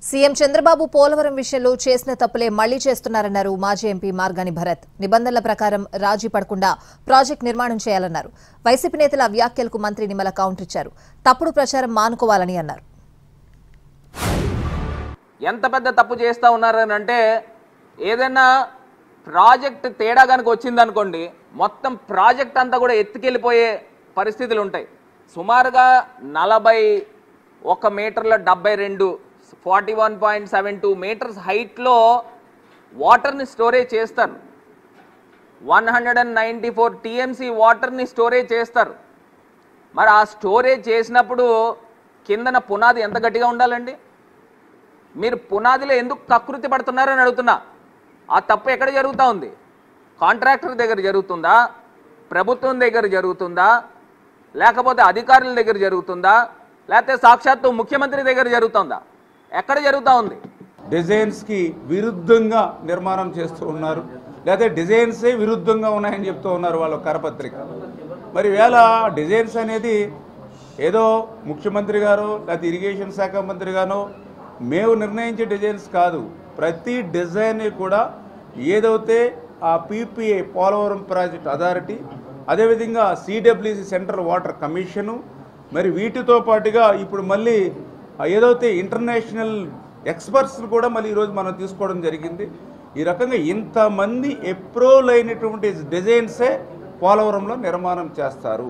CM Chandrababu Polavaram విషయంలో చేసిన తప్పులే మళ్లీ చేస్తున్నారన్నారు మాజీ ఎంపీ మార్గాని భరత్. నిబంధనల ప్రకారం రాజీ పడకుండా ప్రాజెక్టు నిర్మాణం చేయాలన్నారు. వైసీపీ నేతల వ్యాఖ్యలకు మంత్రి నిమ్మల కౌంటర్ ఇచ్చారు. తప్పుడు ప్రచారం మానుకోవాలని అన్నారు. ఎంత పెద్ద తప్పు చేస్తా ఉన్నారనంటే ఏదైనా ప్రాజెక్ట్ తేడా గనుక వచ్చిందనుకోండి మొత్తం ప్రాజెక్ట్ అంతా కూడా ఎత్తుకెళ్ళిపోయే పరిస్థితులు ఉంటాయి. సుమారుగా 41 మీటర్ల 72 41.72 మీటర్స్ హైట్లో వాటర్ని స్టోరేజ్ చేస్తారు. 194 టీఎంసీ వాటర్ని స్టోరేజ్ చేస్తారు. మరి ఆ స్టోరేజ్ చేసినప్పుడు కిందన పునాది ఎంత గట్టిగా ఉండాలండి? మీరు పునాదిలో ఎందుకు కకృతి పడుతున్నారని అడుగుతున్నా. ఆ తప్పు ఎక్కడ జరుగుతూ ఉంది? కాంట్రాక్టర్ దగ్గర జరుగుతుందా, ప్రభుత్వం దగ్గర జరుగుతుందా, లేకపోతే అధికారుల దగ్గర జరుగుతుందా, లేకపోతే సాక్షాత్తు ముఖ్యమంత్రి దగ్గర జరుగుతుందా? ఎక్కడ జరుగుతూ ఉంది? డిజైన్స్కి విరుద్ధంగా నిర్మాణం చేస్తూ ఉన్నారు, లేకపోతే డిజైన్సే విరుద్ధంగా ఉన్నాయని చెప్తూ ఉన్నారు వాళ్ళ కరపత్రిక. మరి వేళ డిజైన్స్ అనేది ఏదో ముఖ్యమంత్రి గారు లేకపోతే ఇరిగేషన్ శాఖ మంత్రి గానో మేము నిర్ణయించే డిజైన్స్ కాదు. ప్రతి డిజైన్ కూడా ఏదైతే ఆ పీపీఏ పోలవరం ప్రాజెక్ట్ అథారిటీ, అదేవిధంగా సిడబ్ల్యూసి సెంట్రల్ వాటర్ కమిషను, మరి వీటితో పాటుగా ఇప్పుడు మళ్ళీ ఏదైతే ఇంటర్నేషనల్ ఎక్స్పర్ట్స్ కూడా మళ్ళీ ఈరోజు మనం తీసుకోవడం జరిగింది. ఈ రకంగా ఇంతమంది అప్రూవల్ అయినటువంటి డిజైన్సే పోలవరంలో నిర్మాణం చేస్తారు.